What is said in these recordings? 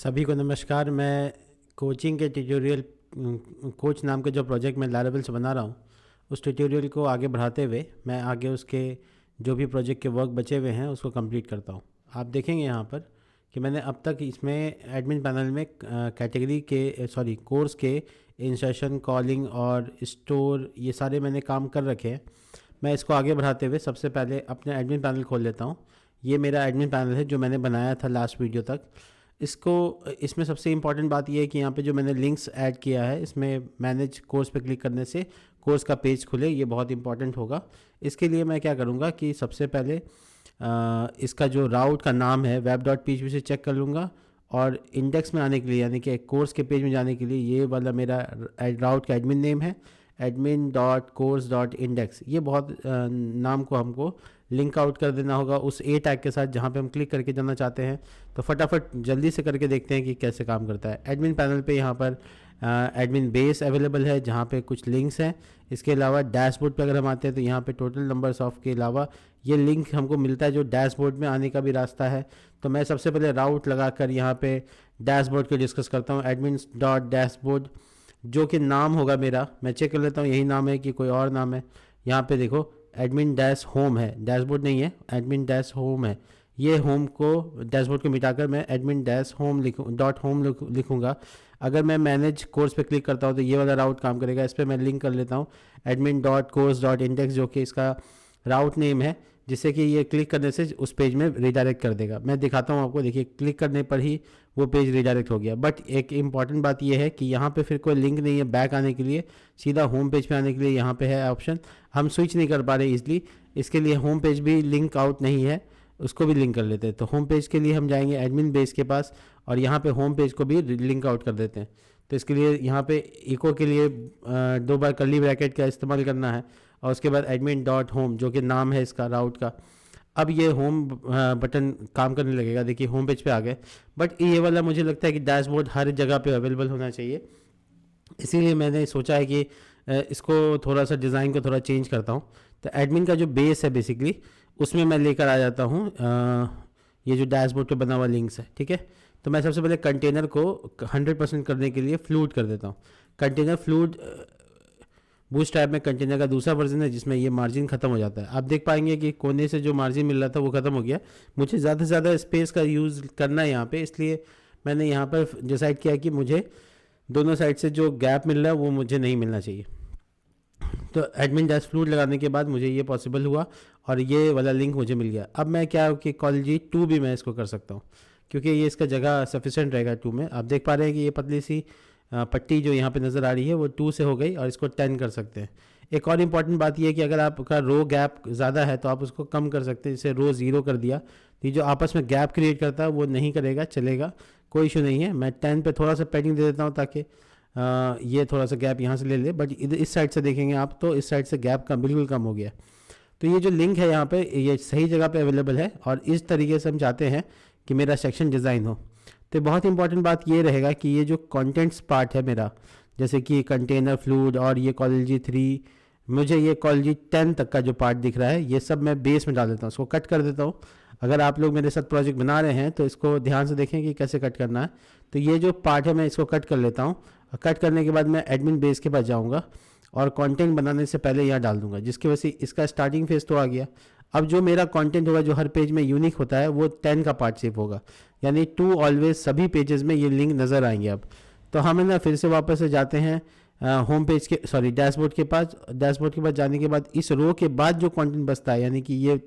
सभी को नमस्कार। मैं कोचिंग के ट्यूटोरियल कोच नाम के जो प्रोजेक्ट मैं लारावेल से बना रहा हूँ, उस ट्यूटोरियल को आगे बढ़ाते हुए मैं आगे उसके जो भी प्रोजेक्ट के वर्क बचे हुए हैं उसको कंप्लीट करता हूँ। आप देखेंगे यहाँ पर कि मैंने अब तक इसमें एडमिन पैनल में कैटेगरी के कोर्स के इंसर्शन, कॉलिंग और स्टोर ये सारे मैंने काम कर रखे हैं। मैं इसको आगे बढ़ाते हुए सबसे पहले अपने एडमिन पैनल खोल लेता हूँ। ये मेरा एडमिन पैनल है जो मैंने बनाया था लास्ट वीडियो तक। इसमें सबसे इम्पॉर्टेंट बात यह है कि यहाँ पे जो मैंने लिंक्स ऐड किया है, इसमें मैनेज कोर्स पे क्लिक करने से कोर्स का पेज खुले, ये बहुत इंपॉर्टेंट होगा। इसके लिए मैं क्या करूँगा कि सबसे पहले इसका जो राउट का नाम है web.php से चेक कर लूँगा, और इंडेक्स में आने के लिए यानी कि कोर्स के पेज में जाने के लिए ये वाला मेरा राउट का एडमिन नेम है, admin.course.index। ये बहुत नाम को हमको लिंक आउट कर देना होगा उस ए टैग के साथ जहाँ पे हम क्लिक करके जाना चाहते हैं। तो फटाफट जल्दी से करके देखते हैं कि कैसे काम करता है। एडमिन पैनल पे यहाँ पर एडमिन बेस अवेलेबल है जहाँ पे कुछ लिंक्स हैं। इसके अलावा डैशबोर्ड पे अगर हम आते हैं तो यहाँ पे टोटल नंबर्स ऑफ के अलावा ये लिंक हमको मिलता है जो डैशबोर्ड में आने का भी रास्ता है। तो मैं सबसे पहले राउट लगाकर यहाँ पे डैशबोर्ड को डिस्कस करता हूँ। admin.dashboard जो कि नाम होगा मेरा, मैं चेक कर लेता हूँ यही नाम है कि कोई और नाम है। यहाँ पे देखो एडमिन डैश होम है, डैशबोर्ड नहीं है, एडमिन डैश होम है। ये होम को डैशबोर्ड को मिटाकर मैं एडमिन डैश होम लिखूँगा। अगर मैं मैनेज कोर्स पे क्लिक करता हूँ तो ये वाला राउट काम करेगा। इस पर मैं लिंक कर लेता हूँ admin.course.index जो कि इसका राउट नेम है, जिससे कि ये क्लिक करने से उस पेज में रिडायरेक्ट कर देगा। मैं दिखाता हूँ आपको, देखिए क्लिक करने पर ही वो पेज रिडायरेक्ट हो गया। बट एक इम्पॉर्टेंट बात ये है कि यहाँ पे फिर कोई लिंक नहीं है बैक आने के लिए, सीधा होम पेज पे आने के लिए यहाँ पे है ऑप्शन। हम स्विच नहीं कर पा रहे इजली, इसके लिए होम पेज भी लिंक आउट नहीं है, उसको भी लिंक कर लेते हैं। तो होम पेज के लिए हम जाएंगे एडमिन बेस के पास और यहाँ पे होम पेज को भी लिंक आउट कर देते हैं। तो इसके लिए यहाँ पे इको के लिए 2 बार कर्ली ब्रैकेट का इस्तेमाल करना है और उसके बाद admin.home जो कि नाम है इसका राउट का। अब ये होम बटन काम करने लगेगा। देखिए होम पेज पे आ गए। बट ये वाला मुझे लगता है कि डैशबोर्ड हर जगह पे अवेलेबल होना चाहिए, इसीलिए मैंने सोचा है कि इसको थोड़ा सा डिज़ाइन को थोड़ा चेंज करता हूँ। तो एडमिन का जो बेस है बेसिकली उसमें मैं लेकर आ जाता हूँ ये जो डैशबोर्ड पे बना हुआ लिंक्स है, ठीक है। तो मैं सबसे पहले कंटेनर को 100% करने के लिए फ्लूट कर देता हूँ। कंटेनर फ्लूट बूटस्ट्रैप में कंटेनर का दूसरा वर्जन है जिसमें ये मार्जिन खत्म हो जाता है। आप देख पाएंगे कि कोने से जो मार्जिन मिल रहा था वो खत्म हो गया। मुझे ज़्यादा से ज़्यादा स्पेस का यूज़ करना है यहाँ पे, इसलिए मैंने यहाँ पर डिसाइड किया कि मुझे दोनों साइड से जो गैप मिल रहा है वो मुझे नहीं मिलना चाहिए। तो एडमिन डैश फ्लूट लगाने के बाद मुझे ये पॉसिबल हुआ और ये वाला लिंक मुझे मिल गया। अब मैं क्या कि कॉलेजी 2 भी मैं इसको कर सकता हूँ क्योंकि ये इसका जगह सफिशेंट रहेगा 2 में। आप देख पा रहे हैं कि ये पतली सी पट्टी जो यहाँ पे नज़र आ रही है वो 2 से हो गई और इसको 10 कर सकते हैं। एक और इम्पॉर्टेंट बात ये है कि अगर आपका रो गैप ज़्यादा है तो आप उसको कम कर सकते हैं। जैसे रो 0 कर दिया तो ये जो आपस में गैप क्रिएट करता है वो नहीं करेगा, चलेगा, कोई इशू नहीं है। मैं 10 पे थोड़ा सा पैडिंग दे देता हूँ ताकि ये थोड़ा सा गैप यहाँ से ले ले। बट इधर इस साइड से देखेंगे आप तो इस साइड से गैप का बिल्कुल कम हो गया। तो ये जो लिंक है यहाँ पे ये सही जगह पे अवेलेबल है और इस तरीके से हम चाहते हैं कि मेरा सेक्शन डिज़ाइन हो। तो बहुत इंपॉर्टेंट बात ये रहेगा कि ये जो कंटेंट्स पार्ट है मेरा, जैसे कि कंटेनर फ्लूड और ये कॉलेजी 3, मुझे ये कॉलेजी 10 तक का जो पार्ट दिख रहा है ये सब मैं बेस में डाल देता हूँ, इसको कट कर देता हूँ। अगर आप लोग मेरे साथ प्रोजेक्ट बना रहे हैं तो इसको ध्यान से देखें कि कैसे कट करना है। तो ये जो पार्ट है मैं इसको कट कर लेता हूँ। कट करने के बाद मैं एडमिन बेस के पास जाऊँगा और कंटेंट बनाने से पहले यहाँ डाल दूंगा, जिसकी वजह से इसका स्टार्टिंग फेज तो आ गया। अब जो मेरा कंटेंट होगा जो हर पेज में यूनिक होता है वो 10 का पार्ट सेव होगा, यानी 2 ऑलवेज सभी पेजेस में ये लिंक नज़र आएंगे। अब तो हम ना फिर से वापस से जाते हैं होम पेज के डैशबोर्ड के पास। डैशबोर्ड के पास जाने के बाद इस रो के बाद जो कंटेंट बचता है यानी कि ये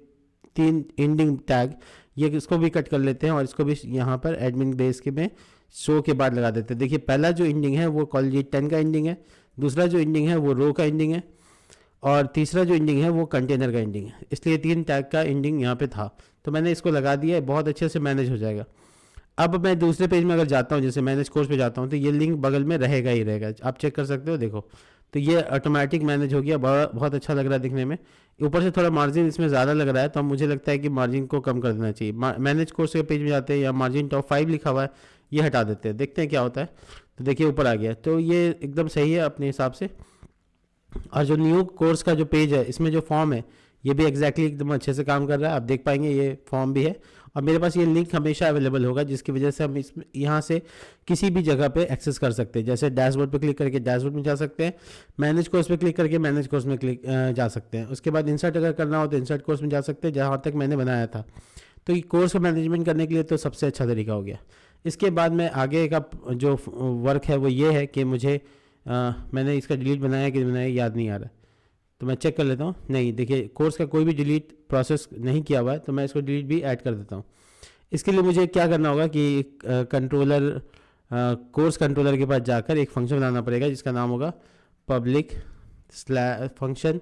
3 एंडिंग टैग, ये इसको भी कट कर लेते हैं और इसको भी यहाँ पर एडमिन बेस के में शो के बाद लगा देते हैं। देखिए पहला जो एंडिंग है वो कॉलेज 10 का एंडिंग है, दूसरा जो एंडिंग है वो रो का एंडिंग है और तीसरा जो एंडिंग है वो कंटेनर का एंडिंग है। इसलिए 3 टैग का एंडिंग यहाँ पे था तो मैंने इसको लगा दिया है, बहुत अच्छे से मैनेज हो जाएगा। अब मैं दूसरे पेज में अगर जाता हूँ, जैसे मैनेज कोर्स पे जाता हूँ, तो ये लिंक बगल में रहेगा ही रहेगा, आप चेक कर सकते हो। देखो तो ये ऑटोमेटिक मैनेज हो गया, बहुत अच्छा लग रहा है दिखने में। ऊपर से थोड़ा मार्जिन इसमें ज़्यादा लग रहा है तो मुझे लगता है कि मार्जिन को कम कर देना चाहिए। मैनेज कोर्स के पेज में जाते हैं, या मार्जिन टॉप 5 लिखा हुआ है ये हटा देते हैं, देखते हैं क्या होता है। तो देखिए ऊपर आ गया, तो ये एकदम सही है अपने हिसाब से। और जो न्यू कोर्स का जो पेज है इसमें जो फॉर्म है ये भी एग्जैक्टली एकदम अच्छे से काम कर रहा है, आप देख पाएंगे ये फॉर्म भी है और मेरे पास ये लिंक हमेशा अवेलेबल होगा, जिसकी वजह से हम इस यहाँ से किसी भी जगह पे एक्सेस कर सकते हैं। जैसे डैशबोर्ड पे क्लिक करके डैशबोर्ड में जा सकते हैं, मैनेज कोर्स पे क्लिक करके मैनेज कोर्स में जा सकते हैं। उसके बाद इंसर्ट अगर करना हो तो इंसर्ट कोर्स में जा सकते हैं, जहाँ तक मैंने बनाया था। तो ये कोर्स का मैनेजमेंट करने के लिए तो सबसे अच्छा तरीका हो गया। इसके बाद में आगे का जो वर्क है वो ये है कि मुझे मैंने इसका डिलीट बनाया कि बनाया याद नहीं आ रहा, तो मैं चेक कर लेता हूँ। नहीं, देखिए कोर्स का कोई भी डिलीट प्रोसेस नहीं किया हुआ है, तो मैं इसको डिलीट भी ऐड कर देता हूँ। इसके लिए मुझे क्या करना होगा कि कंट्रोलर कोर्स कंट्रोलर के पास जाकर एक फंक्शन बनाना पड़ेगा, जिसका नाम होगा पब्लिक फंक्शन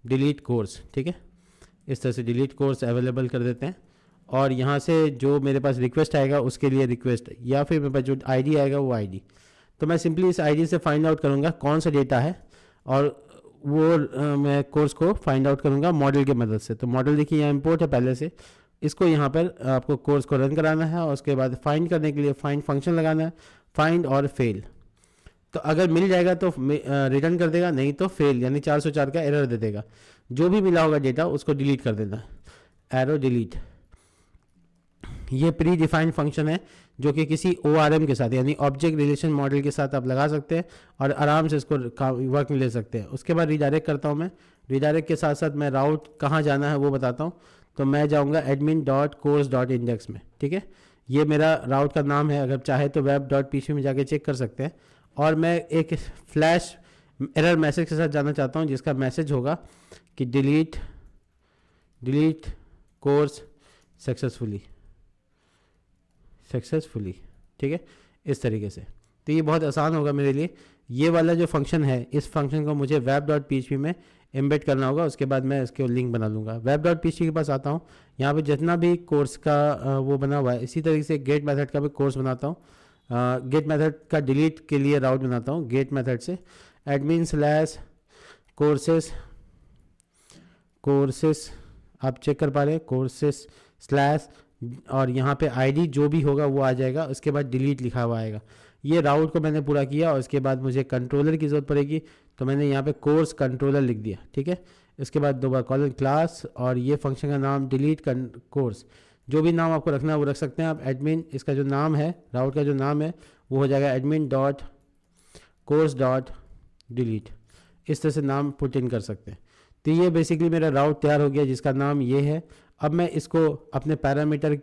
डिलीट कोर्स। ठीक है, इस तरह से डिलीट कोर्स अवेलेबल कर देते हैं। और यहाँ से जो मेरे पास रिक्वेस्ट आएगा उसके लिए रिक्वेस्ट, या फिर मेरे पास जो आईडी आएगा वो आईडी, तो मैं सिंपली इस आईडी से फाइंड आउट करूँगा कौन सा डेटा है, और वो मैं कोर्स को फाइंड आउट करूँगा मॉडल की मदद से। तो मॉडल देखिए यहाँ इंपोर्ट है पहले से, इसको यहाँ पर आपको कोर्स को रन कराना है, और उसके बाद फाइंड करने के लिए फाइंड फंक्शन लगाना है, फाइंड और फेल। तो अगर मिल जाएगा तो रिटर्न कर देगा, नहीं तो फेल यानी 404 का एरर दे देगा। जो भी मिला होगा डेटा उसको डिलीट कर देना है, एरो डिलीट। ये प्री डिफाइंड फंक्शन है जो कि किसी ORM के साथ यानी ऑब्जेक्ट रिलेशन मॉडल के साथ आप लगा सकते हैं और आराम से इसको वर्क में ले सकते हैं। उसके बाद रिडायरेक्ट करता हूँ मैं। रिडायरेक्ट के साथ साथ मैं राउट कहाँ जाना है वो बताता हूँ। तो मैं जाऊँगा admin.course.index में। ठीक है, ये मेरा राउट का नाम है। अगर चाहे तो web.php में जाके चेक कर सकते हैं। और मैं एक फ्लैश एरर मैसेज के साथ जाना चाहता हूँ, जिसका मैसेज होगा कि डिलीट कोर्स सक्सेसफुली। ठीक है, इस तरीके से। तो ये बहुत आसान होगा मेरे लिए। ये वाला जो फंक्शन है, इस फंक्शन को मुझे web.php में एम्बेड करना होगा। उसके बाद मैं इसके लिंक बना लूँगा। web.php के पास आता हूँ, यहाँ पे जितना भी कोर्स का वो बना हुआ है, इसी तरीके से गेट मेथड का भी कोर्स बनाता हूँ। गेट मेथड का डिलीट के लिए राउट बनाता हूँ। गेट मेथड से admin/courses आप चेक कर पा रहे हैं, कोर्सेस स्लैश, और यहाँ पे आईडी जो भी होगा वो आ जाएगा। उसके बाद डिलीट लिखा हुआ आएगा। ये राउट को मैंने पूरा किया, और उसके बाद मुझे कंट्रोलर की ज़रूरत पड़ेगी, तो मैंने यहाँ पे कोर्स कंट्रोलर लिख दिया। ठीक है, इसके बाद दोबारा कॉलन क्लास, और ये फंक्शन का नाम डिलीट कोर्स। जो भी नाम आपको रखना है वो रख सकते हैं आप। एडमिन, इसका जो नाम है, राउट का जो नाम है वो हो जाएगा admin.course.delete। इस तरह से नाम पुट इन कर सकते हैं। तो ये बेसिकली मेरा राउट तैयार हो गया, जिसका नाम ये है। अब मैं इसको अपने पैरामीटर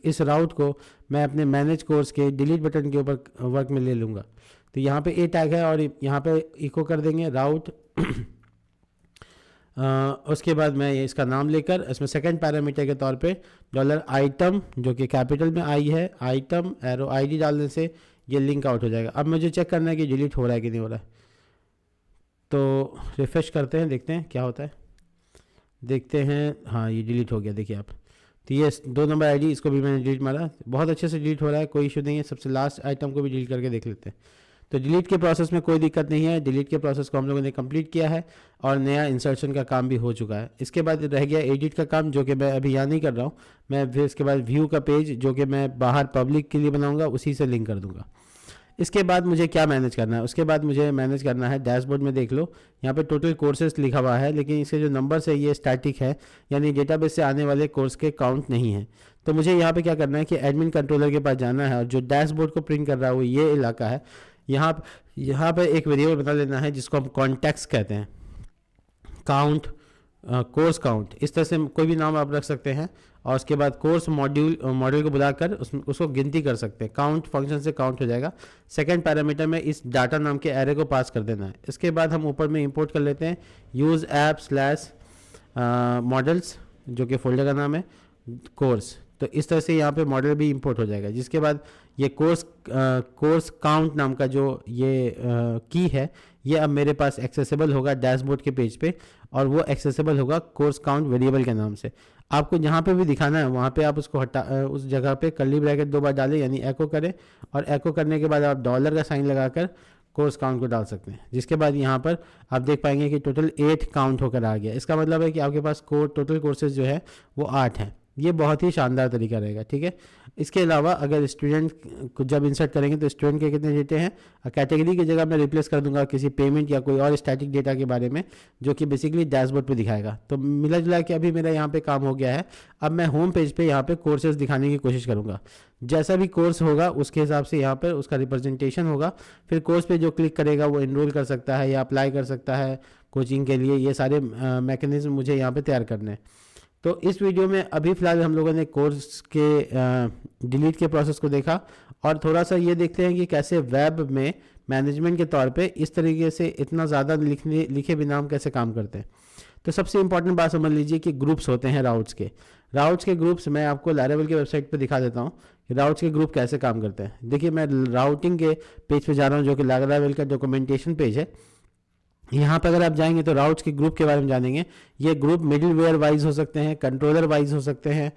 इस राउट को मैं अपने मैनेज कोर्स के डिलीट बटन के ऊपर वर्क में ले लूँगा। तो यहाँ पे ए टैग है, और यहाँ पे इको कर देंगे राउट। उसके बाद मैं ये इसका नाम लेकर इसमें सेकंड पैरामीटर के तौर पे $item, जो कि कैपिटल में आई है, आइटम एरो आईडी डालने से ये लिंक आउट हो जाएगा। अब मुझे चेक करना है कि डिलीट हो रहा है कि नहीं हो रहा है। तो रिफ्रेश करते हैं, देखते हैं क्या होता है। देखते हैं, हाँ ये डिलीट हो गया, देखिए आप। तो ये 2 नंबर आईडी, इसको भी मैंने डिलीट मारा, बहुत अच्छे से डिलीट हो रहा है, कोई इशू नहीं है। सबसे लास्ट आइटम को भी डिलीट करके देख लेते हैं। तो डिलीट के प्रोसेस में कोई दिक्कत नहीं है। डिलीट के प्रोसेस को हम लोगों ने कंप्लीट किया है, और नया इंसर्शन का काम भी हो चुका है। इसके बाद रह गया एडिट का काम, जो कि मैं अभी यहाँ नहीं कर रहा हूँ। मैं फिर इसके बाद व्यू का पेज, जो कि मैं बाहर पब्लिक के लिए बनाऊँगा, उसी से लिंक कर दूँगा। इसके बाद मुझे क्या मैनेज करना है, उसके बाद मुझे मैनेज करना है डैशबोर्ड में। देख लो यहाँ पे टोटल कोर्सेज लिखा हुआ है, लेकिन इसके जो नंबर्स है ये स्टैटिक है, यानी डेटाबेस से आने वाले कोर्स के काउंट नहीं है। तो मुझे यहाँ पे क्या करना है कि एडमिन कंट्रोलर के पास जाना है, और जो डैशबोर्ड को प्रिंट कर रहा है वो ये इलाका है। यहाँ पे एक वेरिएबल बना लेना है, जिसको हम कॉन्टेक्स्ट कहते हैं, काउंट, कोर्स काउंट। इस तरह से कोई भी नाम आप रख सकते हैं, और उसके बाद कोर्स मॉड्यूल को बुलाकर उसको गिनती कर सकते हैं। काउंट फंक्शन से काउंट हो जाएगा। सेकंड पैरामीटर में इस डाटा नाम के एरे को पास कर देना है। इसके बाद हम ऊपर में इंपोर्ट कर लेते हैं यूज़ ऐप स्लैश मॉडल्स, जो कि फोल्डर का नाम है कोर्स। तो इस तरह से यहाँ पे मॉडल भी इंपोर्ट हो जाएगा। जिसके बाद ये कोर्स काउंट नाम का जो ये की है, ये अब मेरे पास एक्सेसिबल होगा डैशबोर्ड के पेज पे, और वो एक्सेसिबल होगा कोर्स काउंट वेरिएबल के नाम से। आपको जहाँ पे भी दिखाना है वहाँ पे आप उसको उस जगह पे कर्ली ब्रैकेट 2 बार डालें, यानी एको करें, और एको करने के बाद आप डॉलर का साइन लगाकर कोर्स काउंट को डाल सकते हैं। जिसके बाद यहाँ पर आप देख पाएंगे कि टोटल 8 काउंट होकर आ गया। इसका मतलब है कि आपके पास टोटल कोर्सेज जो है वो 8 हैं। ये बहुत ही शानदार तरीका रहेगा। ठीक है, इसके अलावा अगर स्टूडेंट को जब इंसर्ट करेंगे तो स्टूडेंट के कितने डेटे हैं, कैटेगरी की जगह मैं रिप्लेस कर दूंगा किसी पेमेंट या कोई और स्टैटिक डेटा के बारे में, जो कि बेसिकली डैशबोर्ड पे दिखाएगा। तो मिला जुला के अभी मेरा यहाँ पे काम हो गया है। अब मैं होम पेज पे यहाँ पे कोर्सेज दिखाने की कोशिश करूँगा। जैसा भी कोर्स होगा उसके हिसाब से यहाँ पर उसका रिप्रेजेंटेशन होगा। फिर कोर्स पे जो क्लिक करेगा वो इनरोल कर सकता है या अप्लाई कर सकता है कोचिंग के लिए। ये सारे मैकेनिज्म मुझे यहाँ पे तैयार करने हैं। तो इस वीडियो में अभी फ़िलहाल हम लोगों ने कोर्स के डिलीट के प्रोसेस को देखा, और थोड़ा सा ये देखते हैं कि कैसे वेब में मैनेजमेंट के तौर पे इस तरीके से इतना ज़्यादा लिखे बिना हम कैसे काम करते हैं। तो सबसे इंपॉर्टेंट बात समझ लीजिए कि ग्रुप्स होते हैं राउट्स के ग्रुप्स मैं आपको लैरावेल की वेबसाइट पर दिखा देता हूँ कि राउट्स के ग्रुप कैसे काम करते हैं। देखिए मैं राउटिंग के पेज पे जा रहा हूँ जो कि लैरावेल का डॉक्यूमेंटेशन पेज है। यहाँ पर अगर आप जाएंगे तो राउट्स के ग्रुप के बारे में जानेंगे। ये ग्रुप मिडिल वेयर वाइज हो सकते हैं, कंट्रोलर वाइज हो सकते हैं,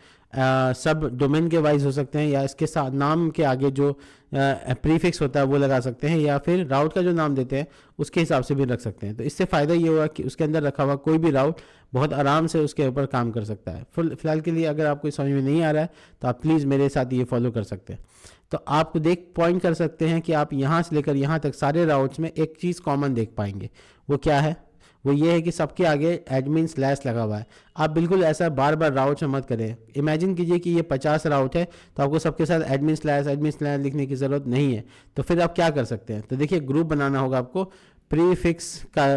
सब डोमेन के वाइज हो सकते हैं, या इसके साथ नाम के आगे जो प्रीफिक्स होता है वो लगा सकते हैं, या फिर राउट का जो नाम देते हैं उसके हिसाब से भी रख सकते हैं। तो इससे फ़ायदा ये होगा कि उसके अंदर रखा हुआ कोई भी राउट बहुत आराम से उसके ऊपर काम कर सकता है। फिलहाल के लिए अगर आपको समझ में नहीं आ रहा है तो आप प्लीज़ मेरे साथ ये फॉलो कर सकते हैं। तो आप पॉइंट कर सकते हैं कि आप यहाँ से लेकर यहाँ तक सारे राउट्स में एक चीज़ कॉमन देख पाएंगे। वो क्या है? वो ये है कि सबके आगे एडमिन स्लैश लगा हुआ है। आप बिल्कुल ऐसा बार बार राउट में मत करें। इमेजिन कीजिए कि ये 50 राउट है तो आपको सबके साथ एडमिन स्लैश लिखने की ज़रूरत नहीं है। तो फिर आप क्या कर सकते हैं? तो देखिए ग्रुप बनाना होगा आपको। प्रीफिक्स का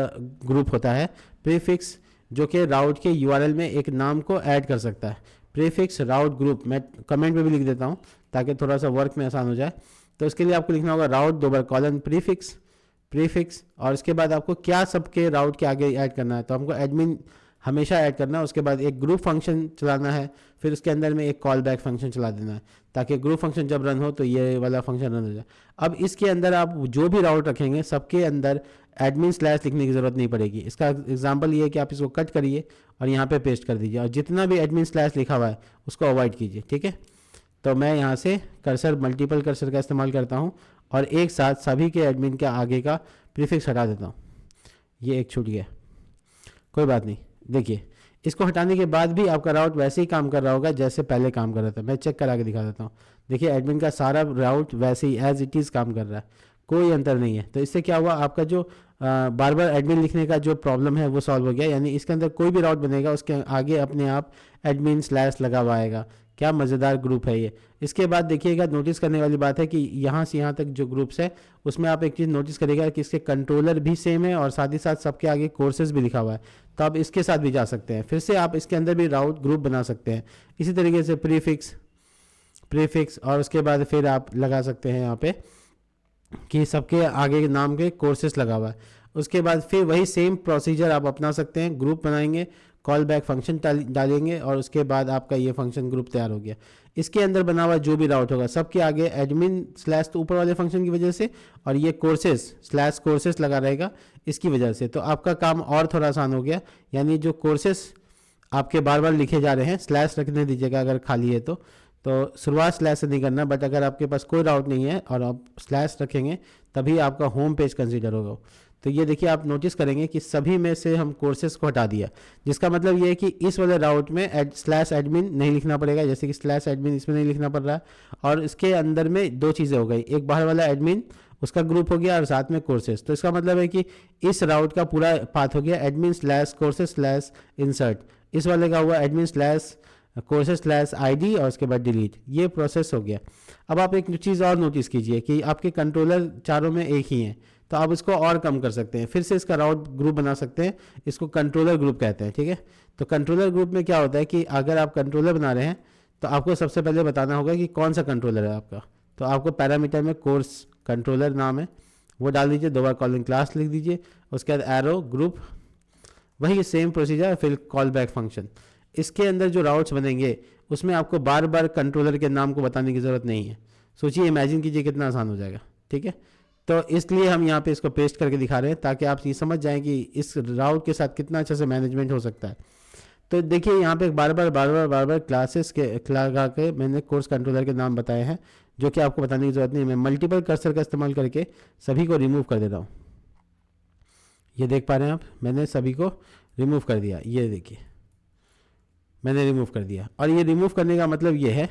ग्रुप होता है, प्रीफिक्स जो कि राउट के यूआरएल में एक नाम को ऐड कर सकता है। प्रीफिक्स राउट ग्रुप मैं कमेंट में भी लिख देता हूँ ताकि थोड़ा सा वर्क में आसान हो जाए। तो इसके लिए आपको लिखना होगा राउट 2 बार कॉलन प्रीफिक्स, और इसके बाद आपको क्या सबके राउट के आगे ऐड करना है। तो हमको एडमिन हमेशा ऐड करना है। उसके बाद एक ग्रुप फंक्शन चलाना है, फिर उसके अंदर में एक कॉल बैक फंक्शन चला देना है ताकि ग्रुप फंक्शन जब रन हो तो ये वाला फंक्शन रन हो जाए। अब इसके अंदर आप जो भी राउट रखेंगे सबके अंदर एडमिन स्लैश लिखने की ज़रूरत नहीं पड़ेगी। इसका एग्जांपल ये है कि आप इसको कट करिए और यहाँ पे पेस्ट कर दीजिए, और जितना भी एडमिन स्लैश लिखा हुआ है उसको अवॉइड कीजिए। ठीक है, तो मैं यहाँ से मल्टीपल कर्सर का इस्तेमाल करता हूँ और एक साथ सभी के एडमिन के आगे का प्रीफिक्स हटा देता हूँ। ये एक छूट गया, कोई बात नहीं। देखिए इसको हटाने के बाद भी आपका राउट वैसे ही काम कर रहा होगा जैसे पहले काम कर रहा था। मैं चेक करा के दिखा देता हूँ। देखिए एडमिन का सारा राउट वैसे ही एज इट इज़ काम कर रहा है, कोई अंतर नहीं है। तो इससे क्या हुआ, आपका जो बार बार एडमिन लिखने का जो प्रॉब्लम है वो सॉल्व हो गया। यानी इसके अंदर कोई भी राउट बनेगा उसके आगे अपने आप एडमिन स्लैश लगा हुआ आएगा। क्या मज़ेदार ग्रुप है ये। इसके बाद देखिएगा, नोटिस करने वाली बात है कि यहाँ से यहाँ तक जो ग्रुप्स है उसमें आप एक चीज़ नोटिस करिएगा कि इसके कंट्रोलर भी सेम है और साथ ही साथ सबके आगे कोर्सेज भी लिखा हुआ है। तो आप इसके साथ भी जा सकते हैं। फिर से आप इसके अंदर भी राउट ग्रुप बना सकते हैं इसी तरीके से प्रीफिक्स और उसके बाद फिर आप लगा सकते हैं यहाँ पे कि सबके आगे के नाम के कोर्सेस लगा हुआ है। उसके बाद फिर वही सेम प्रोसीजर आप अपना सकते हैं। ग्रुप बनाएंगे, कॉल बैक फंक्शन डालेंगे और उसके बाद आपका ये फंक्शन ग्रुप तैयार हो गया। इसके अंदर बना हुआ जो भी राउट होगा सबके आगे एडमिन स्लैश तो ऊपर वाले फंक्शन की वजह से, और ये कोर्सेस लगा रहेगा इसकी वजह से। तो आपका काम और थोड़ा आसान हो गया। यानी जो कोर्सेस आपके बार बार लिखे जा रहे हैं, स्लैश रखने दीजिएगा अगर खाली है तो शुरुआत स्लैश से नहीं करना। बट अगर आपके पास कोई राउट नहीं है और आप स्लैश रखेंगे तभी आपका होम पेज कंसीडर होगा। तो ये देखिए आप नोटिस करेंगे कि सभी में से हम कोर्सेज को हटा दिया, जिसका मतलब ये है कि इस वाले राउट में स्लैश एडमिन नहीं लिखना पड़ेगा, जैसे कि स्लैश एडमिन इसमें नहीं लिखना पड़ रहा है। और इसके अंदर में दो चीज़ें हो गई, एक बाहर वाला एडमिन उसका ग्रुप हो गया और साथ में कोर्सेज। तो इसका मतलब है कि इस राउट का पूरा पाथ हो गया admin slash courses slash insert, इस वाले का हुआ admin slash courses slash ID और उसके बाद डिलीट। ये प्रोसेस हो गया। अब आप एक चीज़ और नोटिस कीजिए कि आपके कंट्रोलर चारों में एक ही हैं, तो आप इसको और कम कर सकते हैं। फिर से इसका राउट ग्रुप बना सकते हैं, इसको कंट्रोलर ग्रुप कहते हैं। ठीक है, तो कंट्रोलर ग्रुप में क्या होता है कि अगर आप कंट्रोलर बना रहे हैं तो आपको सबसे पहले बताना होगा कि कौन सा कंट्रोलर है आपका। तो आपको पैरामीटर में कोर्स कंट्रोलर नाम है वो डाल दीजिए, 2 बार कॉलिंग क्लास लिख दीजिए, उसके बाद एरो ग्रुप, वही सेम प्रोसीजर, फिर कॉल बैक फंक्शन। इसके अंदर जो राउट्स बनेंगे उसमें आपको बार बार कंट्रोलर के नाम को बताने की ज़रूरत नहीं है। सोचिए, इमेजिन कीजिए कितना आसान हो जाएगा। ठीक है, तो इसलिए हम यहाँ पे इसको पेस्ट करके दिखा रहे हैं ताकि आप ये समझ जाएं कि इस राउट के साथ कितना अच्छे से मैनेजमेंट हो सकता है। तो देखिए यहाँ पे बार बार क्लासेस के लगा के मैंने कोर्स कंट्रोलर के नाम बताए हैं जो कि आपको बताने की ज़रूरत नहीं। मैं मल्टीपल कर्सर का इस्तेमाल करके सभी को रिमूव कर दे रहा हूँ। ये देख पा रहे हैं आप, मैंने सभी को रिमूव कर दिया। ये देखिए मैंने रिमूव कर दिया, और ये रिमूव करने का मतलब ये है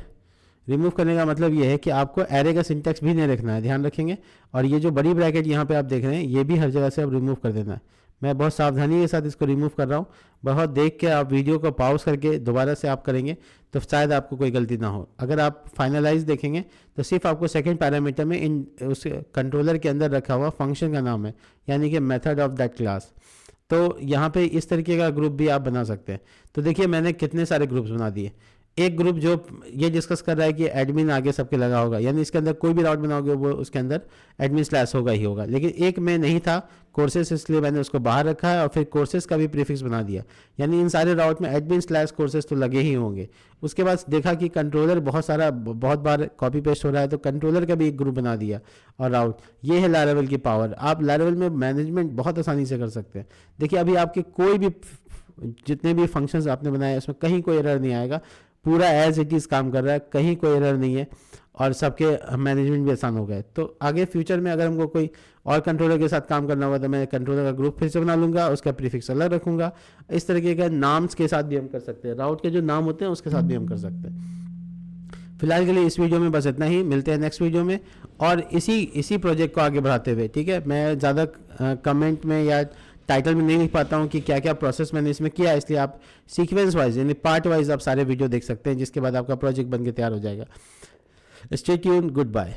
रिमूव करने का मतलब ये है कि आपको एरे का सिंटैक्स भी नहीं रखना है, ध्यान रखेंगे। और ये जो बड़ी ब्रैकेट यहाँ पे आप देख रहे हैं, ये भी हर जगह से अब रिमूव कर देना है। मैं बहुत सावधानी के साथ इसको रिमूव कर रहा हूँ। बहुत देख के आप वीडियो को पॉज करके दोबारा से आप करेंगे तो शायद आपको कोई गलती ना हो। अगर आप फाइनलाइज देखेंगे तो सिर्फ आपको सेकंड पैरामीटर में इन उस कंट्रोलर के अंदर रखा हुआ फंक्शन का नाम है, यानी कि मेथड ऑफ दैट क्लास। तो यहाँ पे इस तरीके का ग्रुप भी आप बना सकते हैं। तो देखिए मैंने कितने सारे ग्रुप्स बना दिए। एक ग्रुप जो ये डिस्कस कर रहा है कि एडमिन आगे सबके लगा होगा, यानी इसके अंदर कोई भी राउट बनाओगे वो उसके अंदर एडमिन स्लैश होगा ही होगा। लेकिन एक में नहीं था कोर्सेस, इसलिए मैंने उसको बाहर रखा है और फिर कोर्सेस का भी प्रीफिक्स बना दिया, यानी इन सारे राउट में एडमिन स्लैश कोर्सेस तो लगे ही होंगे। उसके बाद देखा कि कंट्रोलर बहुत बार कॉपी पेस्ट हो रहा है, तो कंट्रोलर का भी एक ग्रुप बना दिया और राउट। ये है लारावेल की पावर। आप लारावेल में मैनेजमेंट बहुत आसानी से कर सकते हैं। देखिए अभी आपके कोई भी जितने भी फंक्शंस आपने बनाए उसमें कहीं कोई एरर नहीं आएगा, पूरा एज इट इज़ काम कर रहा है, कहीं कोई एरर नहीं है और सबके मैनेजमेंट भी आसान हो गए। तो आगे फ्यूचर में अगर हमको कोई और कंट्रोलर के साथ काम करना होगा तो मैं कंट्रोलर का ग्रुप फिर से बना लूँगा, उसका प्रीफिक्स अलग रखूँगा। इस तरीके के नाम्स के साथ भी हम कर सकते हैं, राउट के जो नाम होते हैं उसके साथ भी हम कर सकते हैं। फिलहाल के लिए इस वीडियो में बस इतना ही, मिलते हैं नेक्स्ट वीडियो में और इसी प्रोजेक्ट को आगे बढ़ाते हुए। ठीक है, मैं ज़्यादा कमेंट में या टाइटल में नहीं लिख पाता हूँ कि क्या क्या प्रोसेस मैंने इसमें किया, इसलिए आप सीक्वेंस वाइज यानी पार्ट वाइज आप सारे वीडियो देख सकते हैं, जिसके बाद आपका प्रोजेक्ट बन के तैयार हो जाएगा। Stay tuned, good bye.